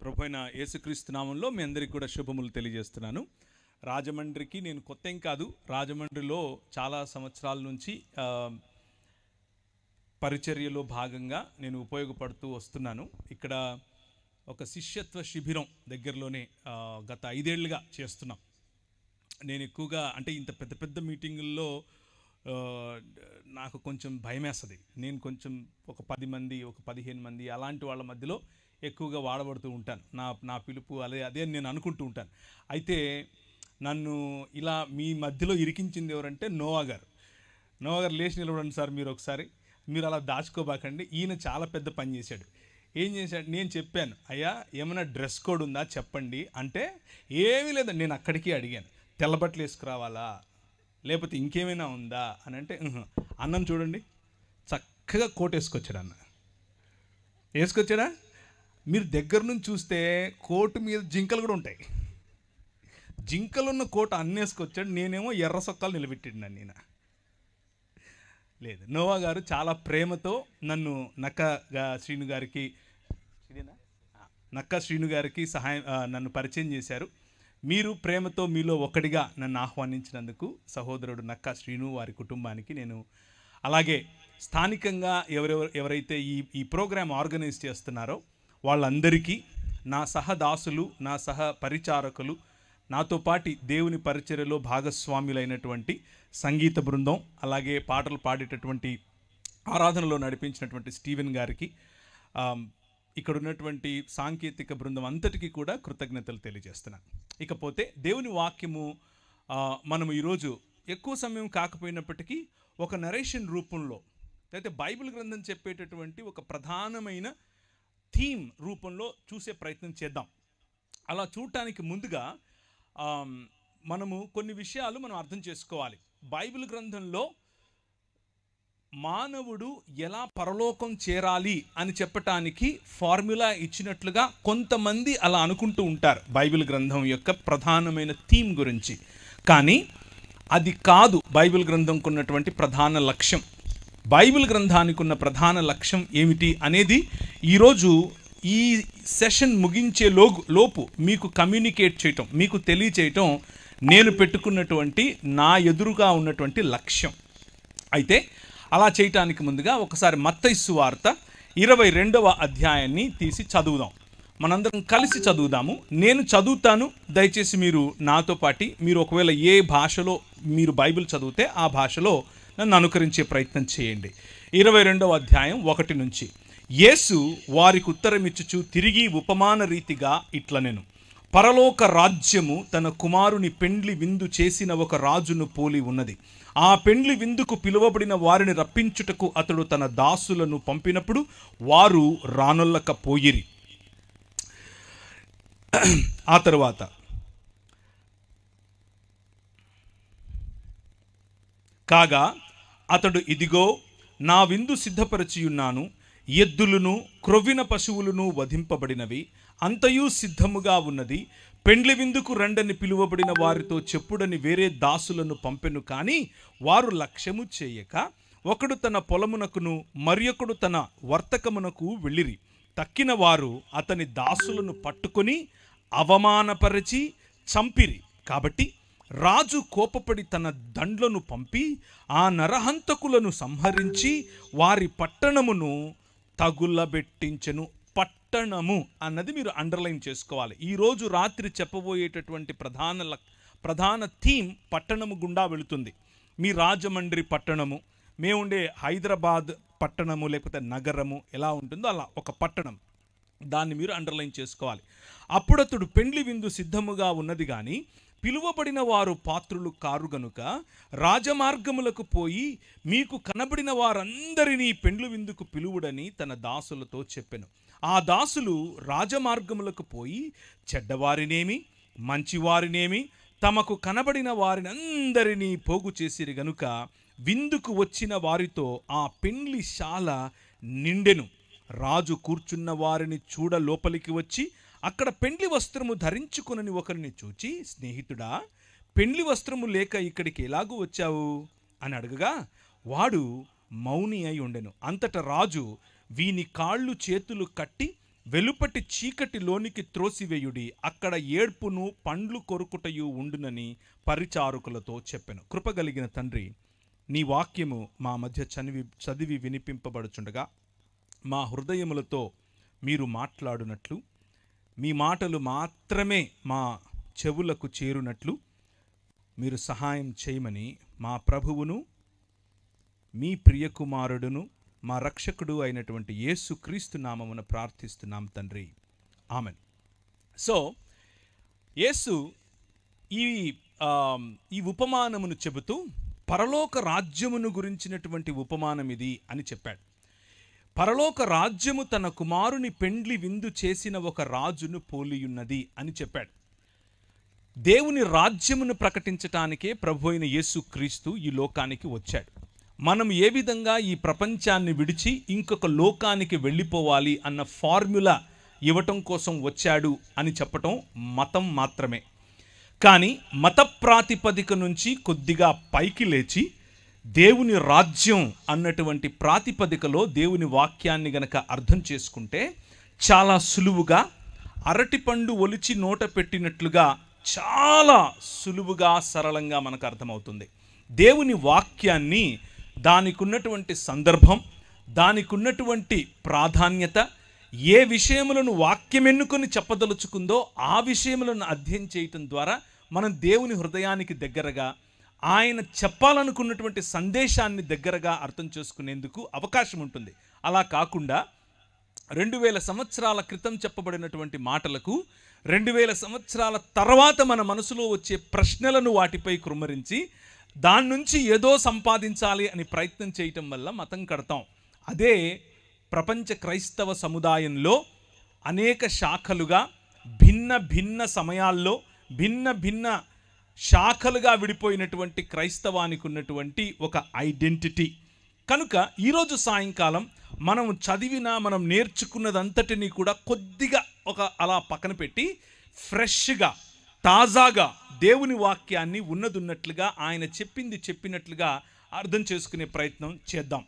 ప్రభువైన యేసుక్రీస్తు నామంలో మీ అందరికీ కూడా శుభములు తెలియజేస్తున్నాను. రాజమండ్రికి నేను కొత్త ఏం కాదు. రాజమండ్రిలో చాలా సంవత్సరాల నుంచి పరిచర్యలో భాగంగా నేను ఉపయోగపడుతూ వస్తున్నాను. ఇక్కడ ఒక శిష్యత్వ శిబిరం దగ్గరలోనే గత 5 ఏళ్లుగా చేస్తున్నాం. నేను ఎక్కువగా అంటే ఇంత పెద్ద పెద్ద మీటింగుల్లో నాకు కొంచెం భయమేస్తుంది. నేను కొంచెం ఒక 10 మంది, ఒక 15 మంది అలాంటి వాళ్ళ మధ్యలో ఎక్కువగా వాడబడుతూ ఉంటాను. నా పిలుపు అదే నేను అనుకుంటూ ఉంటాను. అయితే నన్ను ఇలా మీ మధ్యలో ఇరికించింది ఎవరంటే నోవా గారు లేచి నిలబడండి సార్, మీరు అలా దాచుకోబాకండి. ఈయన చాలా పెద్ద పని చేశాడు. ఏం చేశాడు? నేను చెప్పాను, అయ్యా ఏమైనా డ్రెస్ కోడ్ ఉందా చెప్పండి అంటే, ఏమీ లేదండి. నేను అక్కడికి అడిగాను, తెల్లబట్టలు వేసుకురావాలా లేకపోతే ఇంకేమైనా ఉందా అని అంటే, అన్నం చూడండి చక్కగా కోట్ వేసుకొచ్చాడా. మీరు దగ్గర నుంచి చూస్తే కోటు మీద జింకలు కూడా ఉంటాయి. జింకలున్న కోటు అన్నేసుకొచ్చాడు. నేనేమో ఎర్ర సొక్కాలు నిలబెట్టాడు నన్ను. లేదు, నోవా గారు చాలా ప్రేమతో నన్ను నక్క శ్రీను గారికి నన్ను పరిచయం చేశారు. మీరు ప్రేమతో మీలో ఒకటిగా నన్ను ఆహ్వానించినందుకు సహోదరుడు నక్క శ్రీను వారి కుటుంబానికి నేను, అలాగే స్థానికంగా ఎవరైతే ఈ ప్రోగ్రాం ఆర్గనైజ్ చేస్తున్నారో వాళ్ళందరికీ, నా సహదాసులు, నా సహ పరిచారకులు, నాతో పాటి దేవుని పరిచర్యలో భాగస్వాములైనటువంటి సంగీత బృందం, అలాగే పాటలు పాడేటటువంటి ఆరాధనలో నడిపించినటువంటి స్టీవెన్ గారికి, ఇక్కడ ఉన్నటువంటి సాంకేతిక బృందం అంతటికీ కూడా కృతజ్ఞతలు తెలియజేస్తున్నాను. ఇకపోతే దేవుని వాక్యము మనము ఈరోజు ఎక్కువ సమయం కాకపోయినప్పటికీ ఒక నరేషన్ రూపంలో, అయితే బైబిల్ గ్రంథం చెప్పేటటువంటి ఒక ప్రధానమైన థీమ్ రూపంలో చూసే ప్రయత్నం చేద్దాం. అలా చూడటానికి ముందుగా మనము కొన్ని విషయాలు మనం అర్థం చేసుకోవాలి. బైబిల్ గ్రంథంలో మానవుడు ఎలా పరలోకం చేరాలి అని చెప్పటానికి ఫార్ములా ఇచ్చినట్లుగా కొంతమంది అలా అనుకుంటూ ఉంటారు బైబిల్ గ్రంథం యొక్క ప్రధానమైన థీమ్ గురించి. కానీ అది కాదు బైబిల్ గ్రంథంకు ఉన్నటువంటి ప్రధాన లక్ష్యం. బైబిల్ గ్రంథానికి ఉన్న ప్రధాన లక్ష్యం ఏమిటి అనేది ఈరోజు ఈ సెషన్ ముగించే లోపు మీకు కమ్యూనికేట్ చేయటం, మీకు తెలియచేయటం నేను పెట్టుకున్నటువంటి నా ఎదురుగా ఉన్నటువంటి లక్ష్యం. అయితే అలా చేయటానికి ముందుగా ఒకసారి మత్తయి సువార్త 22వ అధ్యాయాన్ని తీసి చదువుదాం. మనందరం కలిసి చదువుదాము. నేను చదువుతాను, దయచేసి మీరు నాతో పాటి, మీరు ఒకవేళ ఏ భాషలో మీరు బైబిల్ చదివితే ఆ భాషలో నన్ను అనుకరించే ప్రయత్నం చేయండి. 22వ అధ్యాయం 1 నుంచి. యేసు వారికి ఉత్తరమిచ్చుచు తిరిగి ఉపమాన రీతిగా ఇట్లనెను, పరలోక రాజ్యము తన కుమారుని పెండ్లి విందు చేసిన ఒక రాజును పోలి ఉన్నది. ఆ పెండ్లి విందుకు పిలువబడిన వారిని రప్పించుటకు అతడు తన దాసులను పంపినప్పుడు వారు రానొల్లకపోయిరి. ఆ తరువాత కాగా అతడు, ఇదిగో నా విందు సిద్ధపరచియున్నాను, ఎద్దులను క్రొవ్విన పశువులను వధింపబడినవి, అంతయు సిద్ధముగా ఉన్నది. పెండ్లి విందుకు రండని పిలువబడిన వారితో చెప్పుడని వేరే దాసులను పంపెను. కానీ వారు లక్ష్యము చేయక ఒకడు తన పొలమునకును మరియొకడు తన వర్తకమునకు వెళ్ళిరి. తక్కిన వారు అతని దాసులను పట్టుకొని అవమానపరచి చంపిరి. కాబట్టి రాజు కోపపడి తన దండ్లను పంపి ఆ నరహంతకులను సంహరించి వారి పట్టణమును తగులబెట్టించెను. పట్టణము అన్నది మీరు అండర్లైన్ చేసుకోవాలి. ఈరోజు రాత్రి చెప్పబోయేటటువంటి ప్రధాన థీమ్ పట్టణము గుండా వెళుతుంది. మీ రాజమండ్రి పట్టణము, మేముండే హైదరాబాద్ పట్టణము లేకపోతే నగరము ఎలా ఉంటుందో అలా ఒక పట్టణం, దాన్ని మీరు అండర్లైన్ చేసుకోవాలి. అప్పుడతడు పెండ్లి విందు సిద్ధముగా ఉన్నది కానీ పిలువబడిన వారు పాత్రులు కారు గనుక రాజమార్గములకు పోయి మీకు కనబడిన వారందరినీ పెండ్లి విందుకు పిలువుడని తన దాసులతో చెప్పెను. ఆ దాసులు రాజమార్గములకు పోయి చెడ్డవారినేమి మంచివారినేమి తమకు కనబడిన వారిని అందరినీ పోగు చేసిరి గనుక విందుకు వచ్చిన వారితో ఆ పెండ్లి శాల నిండెను. రాజు కూర్చున్న వారిని చూడ లోపలికి వచ్చి అక్కడ పెండ్లి వస్త్రము ధరించుకునని ఒకరిని చూచి, స్నేహితుడా, పెండ్లి వస్త్రము లేక ఇక్కడికి ఎలాగూ వచ్చావు అని అడగగా వాడు మౌని అయి ఉండెను. అంతటా రాజు వీని కాళ్ళు చేతులు కట్టి వెలుపటి చీకటిలోనికి త్రోసివేయుడి, అక్కడ ఏడ్పును పండ్లు కొరుకుటయు ఉండునని పరిచారకులతో చెప్పెను. కృపగలిగిన తండ్రి, నీ వాక్యము మా మధ్య చదివి వినిపింపబడుచుండగా మా హృదయములతో మీరు మాట్లాడునట్లు, మీ మాటలు మాత్రమే మా చెవులకు చేరునట్లు మీరు సహాయం చేయమని మా ప్రభువును మీ ప్రియకుమారుడును మా రక్షకుడు అయినటువంటి యేసుక్రీస్తు నామమున ప్రార్థిస్తున్నాం తండ్రి, ఆమెన్. సో యేసు ఈ ఉపమానమును చెబుతూ పరలోక రాజ్యమును గురించినటువంటి ఉపమానం ఇది అని చెప్పాడు. పరలోక రాజ్యము తన కుమారుని పెండ్లి విందు చేసిన ఒక రాజును పోలియున్నది అని చెప్పాడు. దేవుని రాజ్యమును ప్రకటించటానికే ప్రభు అయిన యేసుక్రీస్తు ఈ లోకానికి వచ్చాడు. మనం ఏ విధంగా ఈ ప్రపంచాన్ని విడిచి ఇంకొక లోకానికి వెళ్ళిపోవాలి అన్న ఫార్ములా ఇవ్వటం కోసం వచ్చాడు అని చెప్పటం మతం మాత్రమే. కానీ మత ప్రాతిపదిక నుంచి కొద్దిగా పైకి లేచి దేవుని రాజ్యం అన్నటువంటి ప్రాతిపదికలో దేవుని వాక్యాన్ని గనక అర్థం చేసుకుంటే చాలా సులువుగా, అరటిపండు ఒలిచి నోట పెట్టినట్లుగా చాలా సులువుగా, సరళంగా మనకు అర్థమవుతుంది. దేవుని వాక్యాన్ని దానికి ఉన్నటువంటి సందర్భం, దానికి ఉన్నటువంటి ప్రాధాన్యత, ఏ విషయములను వాక్యం ఎన్నుకొని చెప్పదలుచుకుందో ఆ విషయములను అధ్యయనం చేయటం ద్వారా మనం దేవుని హృదయానికి దగ్గరగా, ఆయన చెప్పాలనుకున్నటువంటి సందేశాన్ని దగ్గరగా అర్థం చేసుకునేందుకు అవకాశం ఉంటుంది. అలా కాకుండా 2000 సంవత్సరాల క్రితం చెప్పబడినటువంటి మాటలకు 2000 సంవత్సరాల తర్వాత మన మనసులో వచ్చే ప్రశ్నలను వాటిపై కృమ్మరించి దాని నుంచి ఏదో సంపాదించాలి అని ప్రయత్నం చేయటం వల్ల మతం కడతాం. అదే ప్రపంచ క్రైస్తవ సముదాయంలో అనేక శాఖలుగా, భిన్న భిన్న సమయాల్లో భిన్న భిన్న శాఖలుగా విడిపోయినటువంటి క్రైస్తవానికి ఉన్నటువంటి ఒక ఐడెంటిటీ. కనుక ఈరోజు సాయంకాలం మనం చదివిన, మనం నేర్చుకున్నదంతటినీ కూడా కొద్దిగా అలా పక్కన పెట్టి ఫ్రెష్గా, తాజాగా దేవుని వాక్యాన్ని ఉన్నదున్నట్లుగా, ఆయన చెప్పింది చెప్పినట్లుగా అర్థం చేసుకునే ప్రయత్నం చేద్దాం.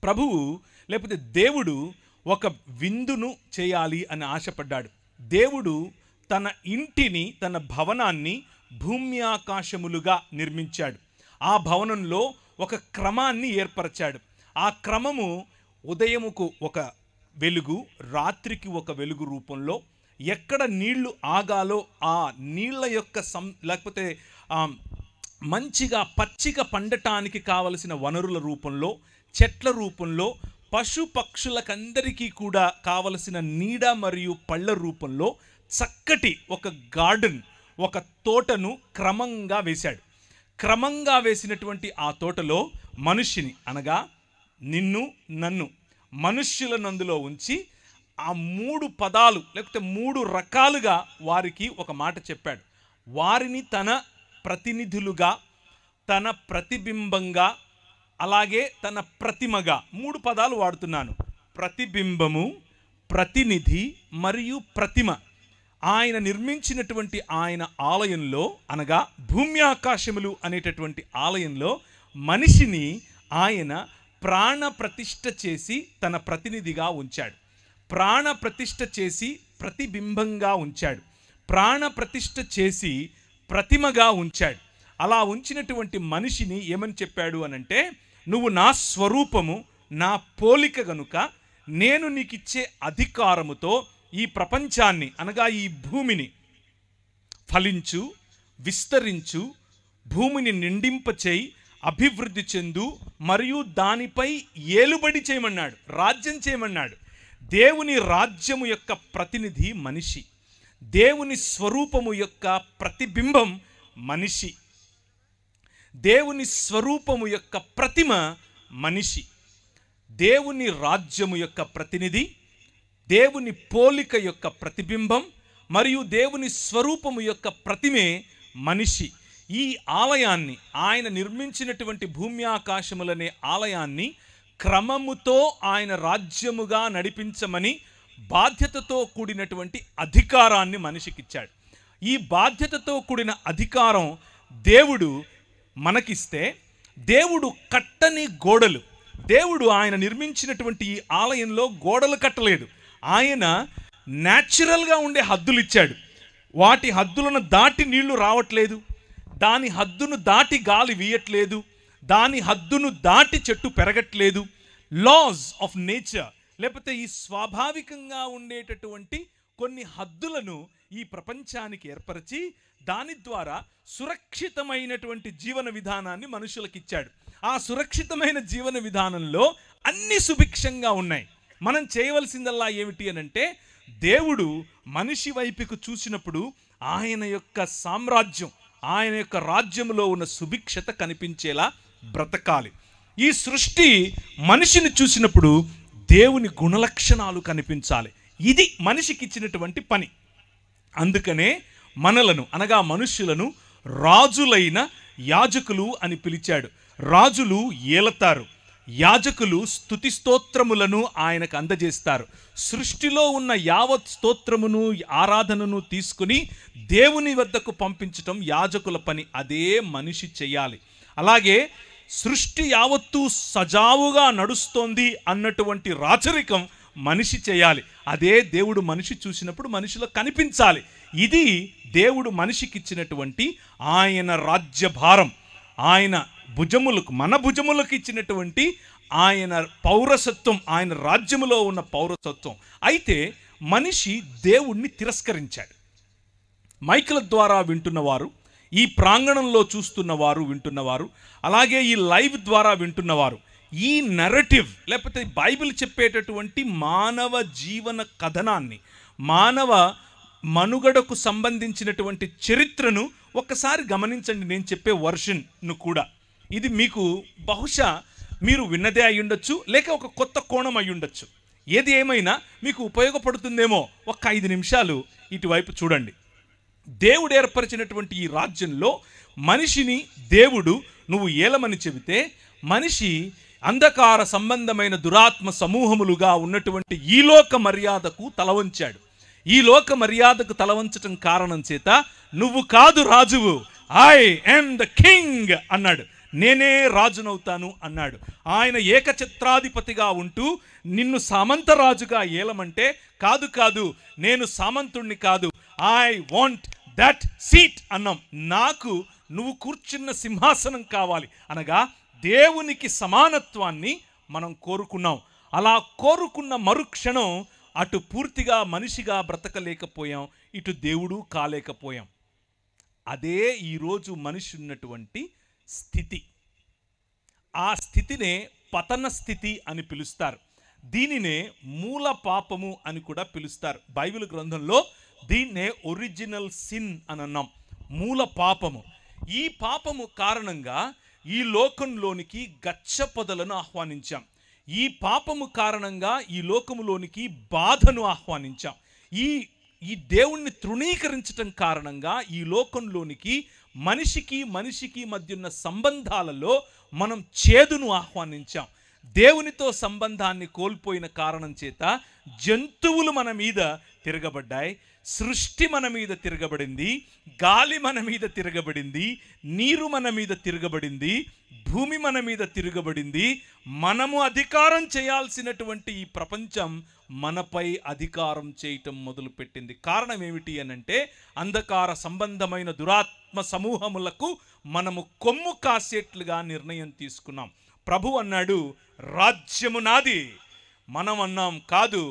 ప్రభువు లేకపోతే దేవుడు ఒక విందును చేయాలి అని ఆశపడ్డాడు. దేవుడు తన ఇంటిని, తన భవనాన్ని భూమి ఆకాశములుగా నిర్మించాడు. ఆ భవనంలో ఒక క్రమాన్ని ఏర్పరచాడు. ఆ క్రమము ఉదయముకు ఒక వెలుగు, రాత్రికి ఒక వెలుగు రూపంలో, ఎక్కడ నీళ్లు ఆగాలో ఆ నీళ్ల యొక్క లేకపోతే మంచిగా పచ్చిక పండటానికి కావలసిన వనరుల రూపంలో, చెట్ల రూపంలో, పశు పక్షులకందరికీ కూడా కావలసిన నీడ మరియు పళ్ళ రూపంలో చక్కటి ఒక గార్డెన్, ఒక తోటను క్రమంగా వేశాడు. క్రమంగా వేసినటువంటి ఆ తోటలో మనిషిని, అనగా నిన్ను నన్ను, మనుష్యులనందులో ఉంచి ఆ 3 పదాలు లేకపోతే 3 రకాలుగా వారికి ఒక మాట చెప్పాడు. వారిని తన ప్రతినిధులుగా, తన ప్రతిబింబంగా, అలాగే తన ప్రతిమగా, 3 పదాలు వాడుతున్నాను. ప్రతిబింబము, ప్రతినిధి మరియు ప్రతిమ. ఆయన నిర్మించినటువంటి ఆయన ఆలయంలో, అనగా భూమి ఆకాశములు అనేటటువంటి ఆలయంలో మనిషిని ఆయన ప్రాణ ప్రతిష్ఠ చేసి తన ప్రతినిధిగా ఉంచాడు. ప్రాణ ప్రతిష్ఠ చేసి ప్రతిబింబంగా ఉంచాడు. ప్రాణ ప్రతిష్ఠ చేసి ప్రతిమగా ఉంచాడు. అలా ఉంచినటువంటి మనిషిని ఏమని చెప్పాడు అనంటే, నువ్వు నా స్వరూపము, నా పోలిక గనుక నేను నీకిచ్చే అధికారముతో ఈ ప్రపంచాన్ని, అనగా ఈ భూమిని ఫలించు, విస్తరించు, భూమిని నిండింపచేయి, అభివృద్ధి చెందు మరియు దానిపై ఏలుబడి చేయమన్నాడు, రాజ్యం చేయమన్నాడు. దేవుని రాజ్యము యొక్క ప్రతినిధి మనిషి, దేవుని స్వరూపము యొక్క ప్రతిబింబం మనిషి, దేవుని స్వరూపము యొక్క ప్రతిమ మనిషి. దేవుని రాజ్యము యొక్క ప్రతినిధి, దేవుని పోలిక యొక్క ప్రతిబింబం మరియు దేవుని స్వరూపము యొక్క ప్రతిమే మనిషి. ఈ ఆలయాన్ని, ఆయన నిర్మించినటువంటి భూమి ఆకాశములనే ఆలయాన్ని క్రమముతో ఆయన రాజ్యముగా నడిపించమని బాధ్యతతో కూడినటువంటి అధికారాన్ని మనిషికిచ్చాడు. ఈ బాధ్యతతో కూడిన అధికారం దేవుడు మనకిస్తే, దేవుడు కట్టని గోడలు, దేవుడు ఆయన నిర్మించినటువంటి ఈ ఆలయంలో గోడలు కట్టలేదు. ఆయన న్యాచురల్గా ఉండే హద్దులు ఇచ్చాడు. వాటి హద్దులను దాటి నీళ్లు రావట్లేదు, దాని హద్దును దాటి గాలి వీయట్లేదు, దాని హద్దును దాటి చెట్టు పెరగట్లేదు. లాస్ ఆఫ్ నేచర్, లేకపోతే ఈ స్వాభావికంగా ఉండేటటువంటి కొన్ని హద్దులను ఈ ప్రపంచానికి ఏర్పరిచి దాని ద్వారా సురక్షితమైనటువంటి జీవన విధానాన్ని మనుషులకు ఇచ్చాడు. ఆ సురక్షితమైన జీవన విధానంలో అన్ని సుభిక్షంగా ఉన్నాయి. మనం చేయవలసిందల్లా ఏమిటి అనంటే, దేవుడు మనిషి వైపుకు చూసినప్పుడు ఆయన యొక్క సామ్రాజ్యం, ఆయన యొక్క రాజ్యంలో ఉన్న సుభిక్షత కనిపించేలా బ్రతకాలి. ఈ సృష్టి మనిషిని చూసినప్పుడు దేవుని గుణలక్షణాలు కనిపించాలి. ఇది మనిషికి ఇచ్చినటువంటి పని. అందుకనే మనలను అనగా మనుష్యులను రాజులైన యాజకులు అని పిలిచాడు. రాజులు ఏలతారు, యాజకులు స్తుతి స్తోత్రములను ఆయనకు అందజేస్తారు. సృష్టిలో ఉన్న యావత్ స్తోత్రమును ఆరాధనను తీసుకుని దేవుని వద్దకు పంపించటం యాజకుల పని. అదే మనిషి చేయాలి. అలాగే సృష్టి యావత్తు సజావుగా నడుస్తోంది అన్నటువంటి రాచరికం మనిషి చేయాలి. అదే దేవుడు మనిషి చూసినప్పుడు మనిషిలో కనిపించాలి. ఇది దేవుడు మనిషికి ఇచ్చినటువంటి ఆయన రాజ్యభారం, ఆయన భుజములకు, మన భుజములకు ఇచ్చినటువంటి ఆయన పౌరసత్వం, ఆయన రాజ్యములో ఉన్న పౌరసత్వం. అయితే మనిషి దేవుణ్ణి తిరస్కరించాడు. మైకుల ద్వారా వింటున్నవారు, ఈ ప్రాంగణంలో చూస్తున్నవారు, వింటున్నవారు, అలాగే ఈ లైవ్ ద్వారా వింటున్నవారు, ఈ నెరేటివ్ లేకపోతే బైబిల్ చెప్పేటటువంటి మానవ జీవన కథనాన్ని, మానవ మనుగడకు సంబంధించినటువంటి చరిత్రను ఒక్కసారి గమనించండి. నేను చెప్పే వర్షన్ను కూడా, ఇది మీకు బహుశా మీరు విన్నదే అయి ఉండొచ్చు, లేక ఒక కొత్త కోణం అయి ఉండొచ్చు. ఏది ఏమైనా మీకు ఉపయోగపడుతుందేమో. ఒక 5 నిమిషాలు ఇటువైపు చూడండి. దేవుడు ఏర్పరిచినటువంటి ఈ రాజ్యంలో మనిషిని దేవుడు నువ్వు ఏలమని చెబితే, మనిషి అంధకార సంబంధమైన దురాత్మ సమూహములుగా ఉన్నటువంటి ఈ లోక మర్యాదకు తలవంచాడు. ఈ లోక మర్యాదకు తలవంచటం కారణం చేత నువ్వు కాదు రాజువు, ఐ యామ్ ద కింగ్ అన్నాడు. నేనే రాజునవుతాను అన్నాడు. ఆయన ఏకఛత్రాధిపతిగా ఉంటూ నిన్ను సామంతరాజుగా ఏలమంటే, కాదు కాదు నేను సామంతుణ్ణి కాదు, ఐ వాంట్ దట్ సీట్ అన్నాం. నాకు నువ్వు కూర్చున్న సింహాసనం కావాలి అనగా దేవునికి సమానత్వాన్ని మనం కోరుకున్నాం. అలా కోరుకున్న మరుక్షణం అటు పూర్తిగా మనిషిగా బ్రతకలేకపోయాం, ఇటు దేవుడు కాలేకపోయాం. అదే ఈరోజు మనిషి ఉన్నటువంటి స్థితి. ఆ స్థితినే పతన స్థితి అని పిలుస్తారు. దీనినే మూల పాపము అని కూడా పిలుస్తారు. బైబిల్ గ్రంథంలో దీన్నే ఒరిజినల్ సిన్ అని అన్నాం, మూల పాపము. ఈ పాపము కారణంగా ఈ లోకంలోనికి గచ్చపొదలను ఆహ్వానించాం. ఈ పాపము కారణంగా ఈ లోకములోనికి బాధను ఆహ్వానించాం. ఈ దేవుణ్ణి తృణీకరించటం కారణంగా ఈ లోకంలోనికి మనిషికి మధ్య ఉన్న సంబంధాలలో మనం చేదును ఆహ్వానించాం. దేవునితో సంబంధాన్ని కోల్పోయిన కారణం చేత జంతువులు మన మీద తిరగబడ్డాయి, సృష్టి మన మీద తిరగబడింది, గాలి మన మీద తిరగబడింది, నీరు మన మీద తిరగబడింది, భూమి మన మీద తిరగబడింది. మనము అధికారం చేయాల్సినటువంటి ఈ ప్రపంచం మనపై అధికారం చేయటం మొదలుపెట్టింది. కారణం ఏమిటి అనంటే, అంధకార సంబంధమైన దురాత్మ సమూహములకు మనము కొమ్ము కాసేట్లుగా నిర్ణయం తీసుకున్నాం. ప్రభు అన్నాడు, రాజ్యము నాది. మనం అన్నాం, కాదు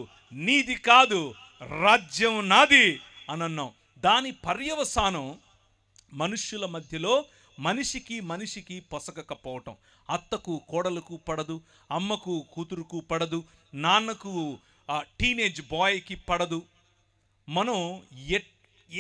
నీది కాదు, రాజ్యం నాది అని అన్నాం. దాని పర్యవసానం మనుష్యుల మధ్యలో మనిషికి పొసగకపోవటం. అత్తకు కోడలకు పడదు, అమ్మకు కూతురుకు పడదు, నాన్నకు టీనేజ్ బాయ్కి పడదు. మనం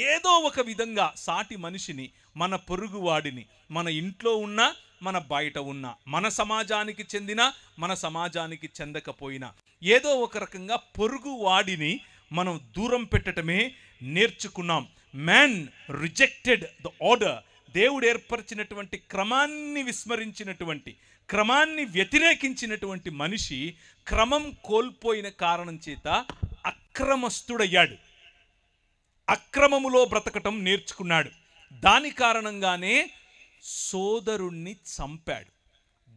ఏదో ఒక విధంగా సాటి మనిషిని, మన పొరుగువాడిని, మన ఇంట్లో ఉన్నా మన బయట ఉన్నా, మన సమాజానికి చెందిన మన సమాజానికి చెందకపోయినా, ఏదో ఒక రకంగా పొరుగువాడిని మనం దూరం పెట్టడమే నేర్చుకున్నాం. Man rejected the order. దేవుడు ఏర్పరిచినటువంటి క్రమాన్ని విస్మరించినటువంటి, క్రమాన్ని వ్యతిరేకించినటువంటి మనిషి క్రమం కోల్పోయిన కారణం చేత అక్రమస్తుడయ్యాడు, అక్రమములో బ్రతకటం నేర్చుకున్నాడు. దాని కారణంగానే సోదరుణ్ణి చంపాడు,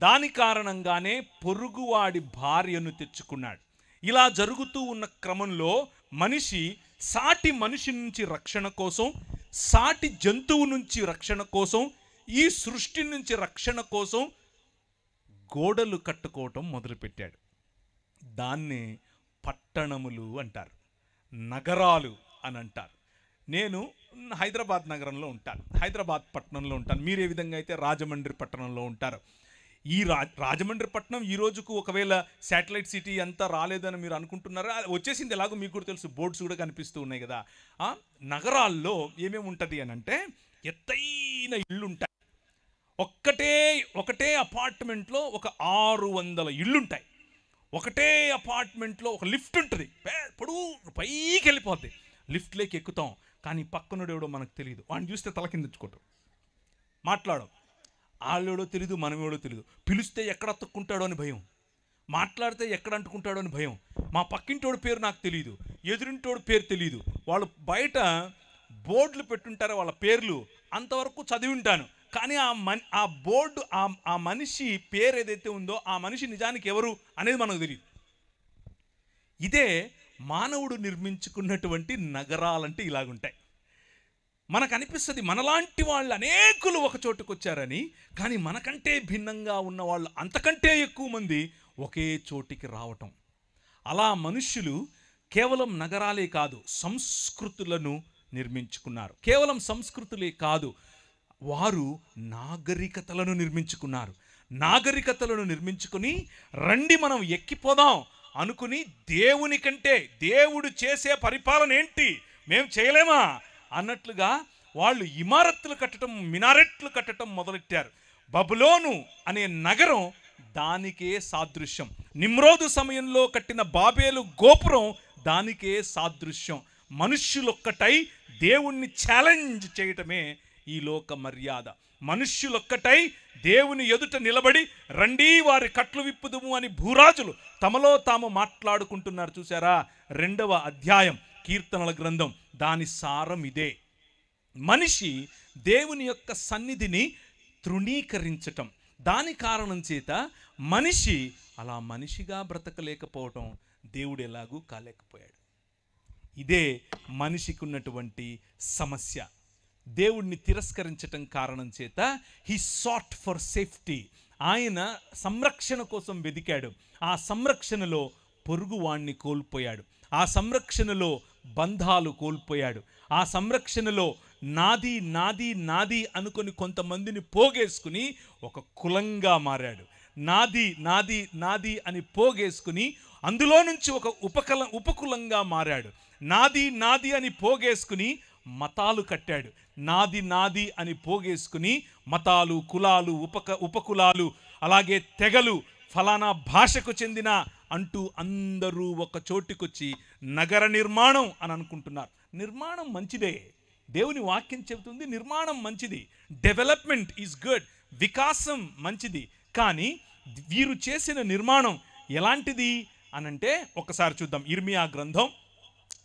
దాని కారణంగానే పొరుగువాడి భార్యను తెచ్చుకున్నాడు. ఇలా జరుగుతూ ఉన్న క్రమంలో మనిషి సాటి మనిషి నుంచి రక్షణ కోసం, సాటి జంతువు నుంచి రక్షణ కోసం, ఈ సృష్టి నుంచి రక్షణ కోసం గోడలు కట్టుకోవటం మొదలుపెట్టాడు. దాన్నే పట్టణములు అంటారు, నగరాలు అని అంటారు. నేను హైదరాబాద్ నగరంలో ఉంటాను, హైదరాబాద్ పట్టణంలో ఉంటాను. మీరు ఏ విధంగా అయితే రాజమండ్రి పట్టణంలో ఉంటారు. ఈ రాజమండ్రి పట్టణం ఈ రోజుకు ఒకవేళ శాటిలైట్ సిటీ అంతా రాలేదని మీరు అనుకుంటున్నారా? వచ్చేసింది, ఎలాగో మీకు కూడా తెలుసు, బోర్డ్స్ కూడా కనిపిస్తూ ఉన్నాయి కదా. నగరాల్లో ఏమేమి ఉంటుంది అని అంటే ఎత్తైన ఇళ్ళు ఉంటాయి. ఒకటే అపార్ట్మెంట్లో ఒక 600 ఇళ్ళుంటాయి. ఒకటే అపార్ట్మెంట్లో ఒక లిఫ్ట్ ఉంటుంది, పొడుగు పైకి వెళ్ళిపోద్ది. లిఫ్ట్లోకి ఎక్కుతాం, కానీ పక్కనుడు ఎవడో మనకు తెలియదు. వాడిని చూస్తే తల కిందించుకోవటం, మాట్లాడడం, వాళ్ళెవడో తెలియదు, మనమేడో తెలియదు. పిలిస్తే ఎక్కడ అతుక్కుంటాడో అని భయం, మాట్లాడితే ఎక్కడ అంటుకుంటాడో అని భయం. మా పక్కింటోడి పేరు నాకు తెలియదు, ఎదురింటోడి పేరు తెలియదు. వాళ్ళు బయట బోర్డులు పెట్టుంటారు, వాళ్ళ పేర్లు అంతవరకు చదివి ఉంటాను, కానీ ఆ బోర్డు ఆ మనిషి పేరు ఏదైతే ఉందో ఆ మనిషి నిజానికి ఎవరు అనేది మనకు తెలియదు. ఇదే మానవుడు నిర్మించుకున్నటువంటి నగరాలంటే ఇలాగుంటాయి. మనకు అనిపిస్తుంది మనలాంటి వాళ్ళు అనేకులు ఒక చోటుకు వచ్చారని, కానీ మనకంటే భిన్నంగా ఉన్న వాళ్ళు అంతకంటే ఎక్కువ మంది ఒకే చోటికి రావటం. అలా మనుష్యులు కేవలం నగరాలే కాదు, సంస్కృతులను నిర్మించుకున్నారు. కేవలం సంస్కృతులే కాదు, వారు నాగరికతలను నిర్మించుకున్నారు. నాగరికతలను నిర్మించుకుని రండి మనం ఎక్కిపోదాం అనుకుని దేవుని కంటే దేవుడు చేసే పరిపాలన ఏంటి, మేము చేయలేమా అన్నట్లుగా వాళ్ళు ఇమారత్తులు కట్టడం, మినారెట్లు కట్టడం మొదలెట్టారు. బబులోను అనే నగరం దానికే సాదృశ్యం. నిమ్రోదు సమయంలో కట్టిన బాబేలు గోపురం దానికే సాదృశ్యం. మనుష్యులొక్కటై దేవుణ్ణి ఛాలెంజ్ చేయటమే ఈ లోక మర్యాద. మనుష్యులొక్కటై దేవుని ఎదుట నిలబడి రండి వారి కట్లు విప్పుదుము అని భూరాజులు తమలో తాము మాట్లాడుకుంటున్నారు. చూసారా? 2వ అధ్యాయం కీర్తనల గ్రంథం, దాని సారం ఇదే. మనిషి దేవుని యొక్క సన్నిధిని తృణీకరించటం, దాని కారణం చేత మనిషి అలా మనిషిగా బ్రతకలేకపోవటం, దేవుడు ఎలాగూ కాలేకపోయాడు. ఇదే మనిషికి ఉన్నటువంటి సమస్య. దేవుణ్ణి తిరస్కరించటం కారణం చేత హీ సాట్ ఫర్ సేఫ్టీ, ఆయన సంరక్షణ కోసం వెదికాడు. ఆ సంరక్షణలో పొరుగువాణ్ణి కోల్పోయాడు, ఆ సంరక్షణలో బంధాలు కోల్పోయాడు, ఆ సంరక్షణలో నాది నాది నాది అనుకొని కొంతమందిని పోగేసుకుని ఒక కులంగా మారాడు. నాది నాది నాది అని పోగేసుకుని అందులో నుంచి ఒక ఉపకులంగా మారాడు. నాది నాది అని పోగేసుకుని మతాలు కట్టాడు. నాది నాది అని పోగేసుకుని మతాలు, కులాలు, ఉపకులాలు, అలాగే తెగలు, ఫలానా భాషకు చెందిన అంటూ అందరూ ఒక చోటికొచ్చి నగర నిర్మాణం అని అనుకుంటున్నారు. నిర్మాణం మంచిదే, దేవుని వాక్యం చెబుతుంది నిర్మాణం మంచిది, డెవలప్మెంట్ ఈజ్ గుడ్, వికాసం మంచిది. కానీ వీరు చేసిన నిర్మాణం ఎలాంటిది అనంటే ఒకసారి చూద్దాం. ఇర్మియా గ్రంథం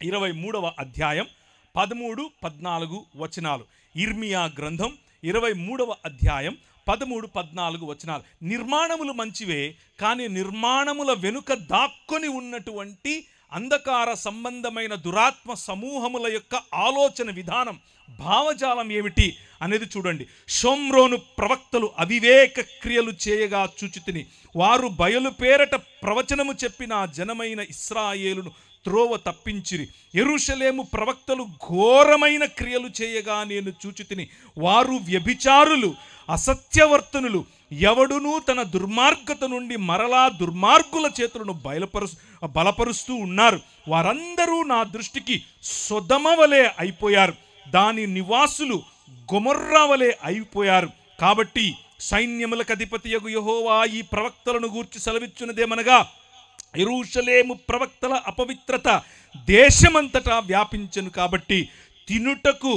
23వ అధ్యాయం 13-14 వచనాలు. ఇర్మియా గ్రంథం 23వ అధ్యాయం 13-14 వచనాలు. నిర్మాణములు మంచివే, కానీ నిర్మాణముల వెనుక దాక్కొని ఉన్నటువంటి అంధకార సంబంధమైన దురాత్మ సమూహముల యొక్క ఆలోచన విధానం, భావజాలం ఏమిటి అనేది చూడండి. షోమ్రోను ప్రవక్తలు అవివేక క్రియలు చేయగా చూచితిని, వారు బయలు పేరట ప్రవచనము చెప్పిన జనమైన ఇశ్రాయేలును త్రోవ తప్పించిరి. యెరూషలేము ప్రవక్తలు ఘోరమైన క్రియలు చేయగా నేను చూచితిని, వారు వ్యభిచారులు, అసత్యవర్తనులు, ఎవడునూ తన దుర్మార్గత నుండి మరలా దుర్మార్గుల చేతులను బలపరుస్తూ ఉన్నారు. వారందరూ నా దృష్టికి సొదొమ వలె అయిపోయారు, దాని నివాసులు గొమొర్రా వలె అయిపోయారు. కాబట్టి సైన్యములకు అధిపతియగు యెహోవా ఈ ప్రవక్తలను గూర్చి సెలవిచ్చున్నదేమనగా, యెరూషలేము ప్రవక్తల అపవిత్రత దేశమంతటా వ్యాపించెను, కాబట్టి తినుటకు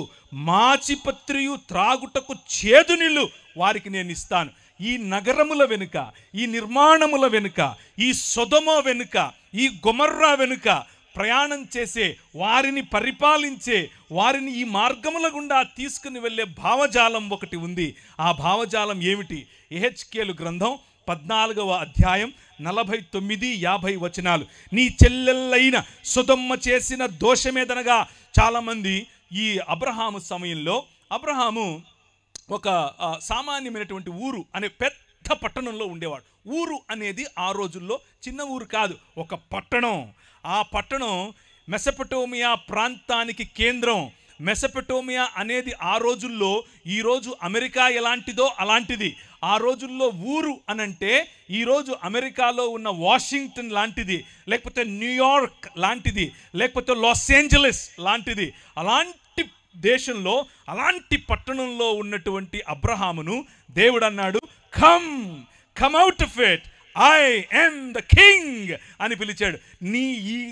మాచిపత్రియు త్రాగుటకు చేదు నీళ్ళు వారికి నేను ఇస్తాను. ఈ నగరముల వెనుక, ఈ నిర్మాణముల వెనుక, ఈ సొదొమ వెనుక, ఈ గొమొర్రా వెనుక ప్రయాణం చేసే వారిని పరిపాలించే వారిని ఈ మార్గముల గుండా తీసుకుని వెళ్ళే భావజాలం ఒకటి ఉంది. ఆ భావజాలం ఏమిటి? యెహెజ్కేలు గ్రంథం 14వ అధ్యాయం 49-50 వచనాలు. నీ చెల్లెళ్ళైన సొదొమ్మ చేసిన దోషమేదనగా. చాలామంది ఈ అబ్రహాము సమయంలో, అబ్రహాము ఒక సామాన్యమైనటువంటి ఊరు అనే పెద్ద పట్టణంలో ఉండేవాడు. ఊరు అనేది ఆ రోజుల్లో చిన్న ఊరు కాదు, ఒక పట్టణం. ఆ పట్టణం మెసొపొటేమియా ప్రాంతానికి కేంద్రం. మెసొపొటేమియా అనేది ఆ రోజుల్లో ఈరోజు అమెరికా ఎలాంటిదో అలాంటిది. ఆ రోజుల్లో ఊరు అనంటే ఈరోజు అమెరికాలో ఉన్న వాషింగ్టన్ లాంటిది, లేకపోతే న్యూయార్క్ లాంటిది, లేకపోతే లాస్ ఏంజలస్ లాంటిది. అలాంటి దేశంలో, అలాంటి పట్టణంలో ఉన్నటువంటి అబ్రహామును దేవుడు అన్నాడు, come out of it, I am the king అని పిలిచాడు.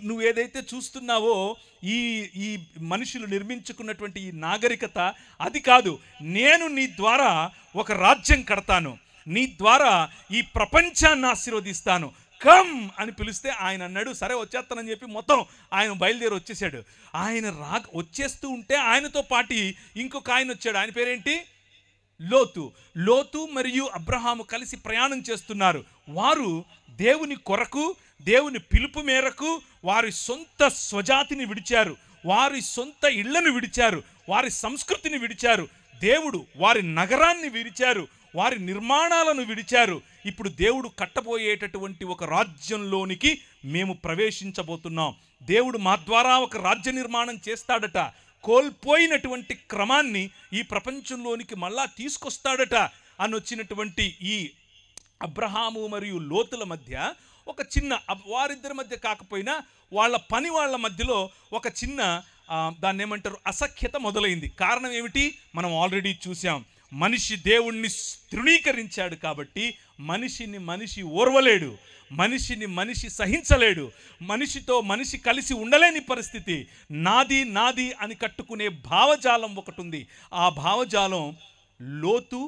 నువ్వు ఏదైతే చూస్తున్నావో ఈ మనుషులు నిర్మించుకున్నటువంటి ఈ నాగరికత అది కాదు. నేను నీ ద్వారా ఒక రాజ్యం కడతాను, నీ ద్వారా ఈ ప్రపంచాన్ని ఆశీర్వదిస్తాను, కమ్ అని పిలిస్తే ఆయన అన్నాడు సరే వచ్చేస్తానని చెప్పి మొత్తం ఆయన బయలుదేరి వచ్చేసాడు. ఆయన వచ్చేస్తూ ఉంటే ఆయనతో పాటు ఇంకొక ఆయన వచ్చాడు. ఆయన పేరేంటి? లోతు మరియు అబ్రహాము కలిసి ప్రయాణం చేస్తున్నారు. వారు దేవుని కొరకు, దేవుని పిలుపు మేరకు వారి సొంత స్వజాతిని విడిచారు, వారి సొంత ఇళ్లను విడిచారు, వారి సంస్కృతిని విడిచారు. దేవుడు వారి నగరాన్ని విడిచారు, వారి నిర్మాణాలను విడిచారు. ఇప్పుడు దేవుడు కట్టబోయేటటువంటి ఒక రాజ్యంలోనికి మేము ప్రవేశించబోతున్నాం. దేవుడు మా ద్వారా ఒక రాజ్య నిర్మాణం చేస్తాడట. కోల్పోయినటువంటి క్రమాన్ని ఈ ప్రపంచంలోనికి మళ్ళా తీసుకొస్తాడట అని వచ్చినటువంటి ఈ అబ్రహాము మరియు లోతుల మధ్య ఒక చిన్న, వారిద్దరి మధ్య కాకపోయినా వాళ్ళ మధ్యలో ఒక చిన్న దాన్ని ఏమంటారు, అసఖ్యత మొదలైంది. కారణం ఏమిటి? మనం ఆల్రెడీ చూసాం. మనిషి దేవుణ్ణి తృణీకరించాడు కాబట్టి మనిషి ఓర్వలేడు, మనిషి సహించలేడు, మనిషితో మనిషి కలిసి ఉండలేని పరిస్థితి. నాది అని కట్టుకునే భావజాలం ఒకటి ఉంది. ఆ భావజాలం లోతు